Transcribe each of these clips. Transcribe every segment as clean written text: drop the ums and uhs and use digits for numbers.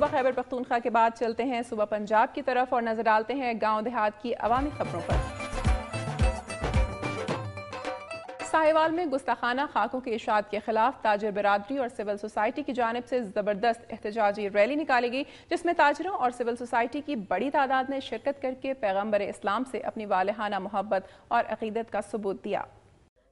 صوبہ خیبر پختونخوا کے بعد چلتے ہیں صوبہ پنجاب کی طرف اور نظر ڈالتے ہیں گاؤں دیہات کی عوامی خبروں پر۔ ساہیوال میں گستاخانہ خاکوں کے اشاعت کے خلاف تاجر برادری اور سول سوسائٹی کی جانب سے زبردست احتجاجی ریلی نکالی گئی، جس میں تاجروں اور سول سوسائٹی کی بڑی تعداد نے شرکت کر کے پیغمبر اسلام سے اپنی والہانہ محبت اور عقیدت کا ثبوت دیا۔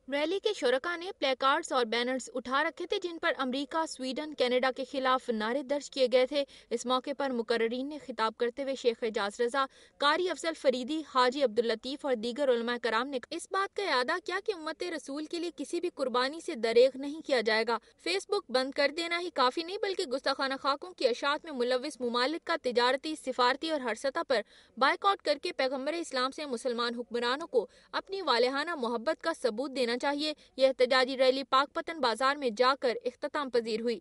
ریلی کے شرکاء نے پلے کارڈز اور بینرز اٹھا رکھے تھے جن پر امریکہ، سویڈن، کینیڈا کے خلاف نعرے درج کیے گئے تھے۔ اس موقع پر مقررین نے خطاب کرتے ہوئے شیخ اعجاز رضا، قاری افضل فریدی، حاجی عبداللطیف اور دیگر علماء کرام نے اس بات کا اعادہ کیا کہ امت رسول کے لیے کسی بھی قربانی سے دریغ نہیں کیا جائے گا۔ فیس بک بند کر دینا ہی کافی نہیں بلکہ گستاخانہ خاکوں کی اشاعت میں ملوث ممالک کا تجارتی، سفارتی اور ہر سطح پر بائیکاٹ کر کے پیغمبر اسلام سے مسلمان حکمرانوں کو اپنی والہانہ محبت کا ثبوت دینا چاہیے۔ یہ احتجاجی ریلی پاک پتن بازار میں جا کر اختتام پذیر ہوئی۔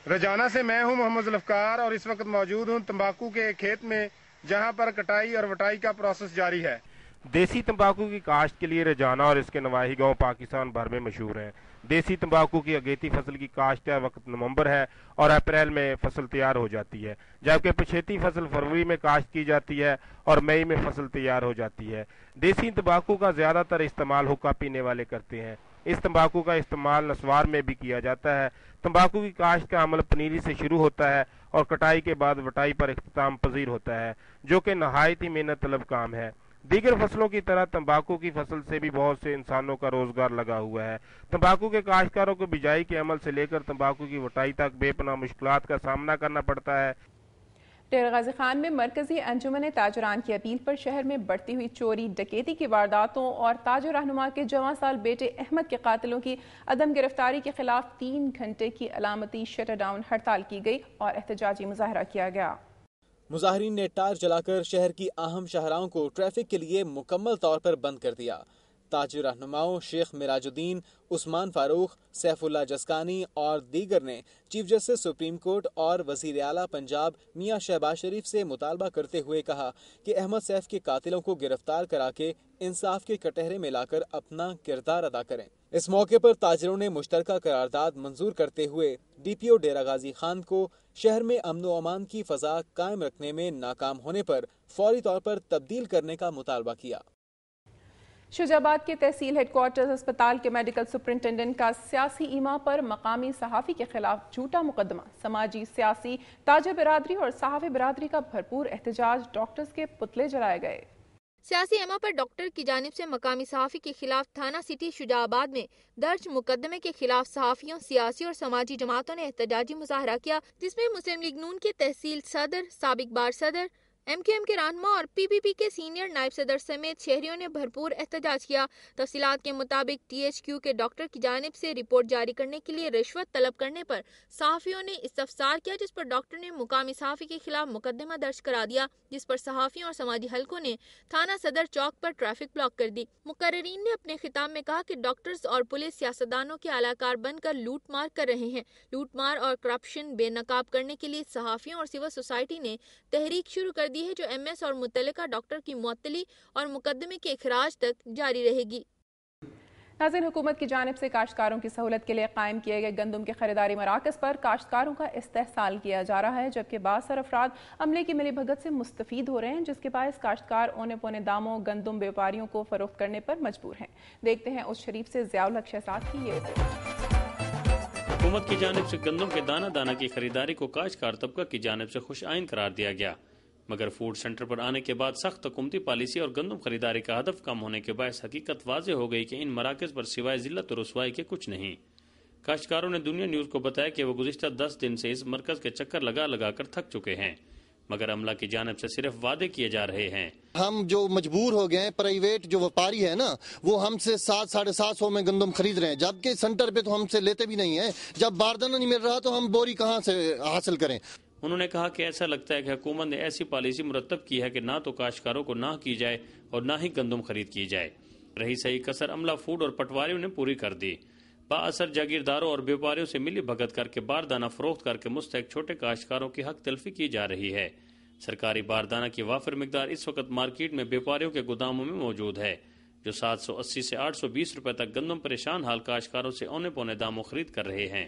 رجانہ سے میں ہوں محمد ذوالفقار اور اس وقت موجود ہوں تمباکو کے ایک کھیت میں جہاں پر کٹائی اور وٹائی کا پروسیس جاری ہے۔ دیسی تمباکو کی کاشت کے لیے رجانہ اور اس کے نواحی گاؤں پاکستان بھر میں مشہور ہیں۔ دیسی تمباکو کی اگیتی فصل کی کاشت کا وقت نومبر ہے اور اپریل میں فصل تیار ہو جاتی ہے، جبکہ پچھیتی فصل فروری میں کاشت کی جاتی ہے اور مئی میں فصل تیار ہو جاتی ہے۔ دیسی تمباکو کا زیادہ تر استعمال حقہ پینے والے کرتے ہیں۔ اس تمباکو کا استعمال نسوار میں بھی کیا جاتا ہے۔ تمباکو کی کاشت کا عمل پنیری سے شروع ہوتا ہے اور کٹائی کے بعد وٹائی پر اختتام پذیر ہوتا ہے، جو کہ نہایت ہی محنت طلب کام ہے۔ دیگر فصلوں کی طرح تمباکو کی فصل سے بھی بہت سے انسانوں کا روزگار لگا ہوا ہے۔ تمباکو کے کاشتکاروں کو بجائی کے عمل سے لے کر تمباکو کی وٹائی تک بے پناہ مشکلات کا سامنا کرنا پڑتا ہے۔ ڈیرہ غازی خان میں مرکزی انجمن تاجران کی اپیل پر شہر میں بڑھتی ہوئی چوری ڈکیتی کی وارداتوں اور تاجر رہنما کے جواں سال بیٹے احمد کے قاتلوں کی عدم گرفتاری کے خلاف 3 گھنٹے کی علامتی شٹر ڈاؤن ہڑتال کی گئی اور احتجاجی مظاہرہ کیا گیا۔ مظاہرین نے ٹائر جلا کر شہر کی اہم شاہراہوں کو ٹریفک کے لیے مکمل طور پر بند کر دیا۔ تاجر رہنماؤں شیخ مراج الدین، عثمان فاروق، سیف اللہ جسکانی اور دیگر نے چیف جسٹس سپریم کورٹ اور وزیر اعلیٰ پنجاب میاں شہباز شریف سے مطالبہ کرتے ہوئے کہا کہ احمد سیف کے قاتلوں کو گرفتار کرا کے انصاف کے کٹہرے میں لا کر اپنا کردار ادا کریں۔ اس موقع پر تاجروں نے مشترکہ قرارداد منظور کرتے ہوئے ڈی پی او ڈیرہ غازی خان کو شہر میں امن و امان کی فضا قائم رکھنے میں ناکام ہونے پر فوری طور پر تبدیل کرنے کا مطالبہ کیا۔ شجاع آباد کے تحصیل ہیڈ کوارٹرز اسپتال کے میڈیکل سپرنٹینڈنٹ کا سیاسی ایما پر مقامی صحافی کے خلاف جھوٹا مقدمہ، سماجی، سیاسی، تاجر برادری اور صحافی برادری کا بھرپور احتجاج، ڈاکٹرز کے پتلے جلائے گئے۔ سیاسی ایما پر ڈاکٹر کی جانب سے مقامی صحافی کے خلاف تھانہ سٹی شجاع آباد میں درج مقدمے کے خلاف صحافیوں، سیاسی اور سماجی جماعتوں نے احتجاجی مظاہرہ کیا، جس میں مسلم لیگ نون کے تحصیل صدر، سابق بار صدر، ایم کیو ایم کے رہنما اور پی پی پی کے سینئر نائب صدر سمیت شہریوں نے بھرپور احتجاج کیا۔ تفصیلات کے مطابق ٹی ایچ کیو کے ڈاکٹر کی جانب سے رپورٹ جاری کرنے کے لیے رشوت طلب کرنے پر صحافیوں نے استفسار کیا، جس پر ڈاکٹر نے مقامی صحافی کے خلاف مقدمہ درج کرا دیا، جس پر صحافیوں اور سماجی حلقوں نے تھانہ صدر چوک پر ٹریفک بلاک کر دی۔ مقررین نے اپنے خطاب میں کہا کہ ڈاکٹرز اور پولیس سیاستدانوں کے اعلی کار بن کر لوٹ مار کر رہے ہیں۔ لوٹ مار اور کرپشن بے نقاب کرنے کے لیے صحافیوں اور سول سوسائٹی نے تحریک شروع کر دی ہے، جو ایم ایس اور متعلقہ ڈاکٹر کی معطلی اور مقدمے کے اخراج تک جاری رہے گی۔ ناظرین، حکومت کی جانب سے کاشتکاروں کی سہولت کے لیے قائم کیے گئے گندم کے خریداری مراکز پر کاشتکاروں کا استحصال کیا جا رہا ہے، جبکہ بعض سر افراد عملے کی ملی بھگت سے مستفید ہو رہے ہیں، جس کے باعث کاشتکار اونے پونے داموں گندم بیوپاریوں کو فروخت کرنے پر مجبور ہیں۔ دیکھتے ہیں اس شریف سے ضیاء الحق شہزاد کی یہ رپورٹ۔ حکومت کی جانب سے گندم کے دانہ دانہ کی خریداری کو کاشتکار طبقہ کی جانب سے خوش آئند قرار دیا گیا، مگر فوڈ سینٹر پر آنے کے بعد سخت حکومتی پالیسی اور گندم خریداری کا ہدف کم ہونے کے باعث حقیقت واضح ہو گئی کہ ان مراکز پر سوائے ذلت و رسوائی کے کچھ نہیں۔ کاشتکاروں نے دنیا نیوز کو بتایا کہ وہ گزشتہ 10 دن سے اس مرکز کے چکر لگا لگا کر تھک چکے ہیں، مگر عملہ کی جانب سے صرف وعدے کیے جا رہے ہیں۔ ہم جو مجبور ہو گئے ہیں، پرائیویٹ جو وپاری ہے نا، وہ ہم سے 700-750 میں گندم خرید رہے ہیں، جبکہ سینٹر پہ تو ہم سے لیتے بھی نہیں ہیں۔ جب باردانہ نہیں مل رہا تو ہم بوری کہاں سے حاصل کریں؟ انہوں نے کہا کہ ایسا لگتا ہے کہ حکومت نے ایسی پالیسی مرتب کی ہے کہ نہ تو کاشتکاروں کو نہ کی جائے اور نہ ہی گندم خرید کی جائے۔ رہی صحیح کسر عملہ فوڈ اور پٹواریوں نے پوری کر دی۔ با اثر جاگیرداروں اور بیوپاریوں سے ملی بھگت کر کے باردانہ فروخت کر کے مستحق چھوٹے کاشتکاروں کی حق تلفی کی جا رہی ہے۔ سرکاری باردانہ کی وافر مقدار اس وقت مارکیٹ میں بیوپاریوں کے گوداموں میں موجود ہے، جو 780 سے 820 روپے تک گندم پریشان حال کاشتکاروں سے اونے پونے داموں خرید کر رہے ہیں۔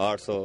800,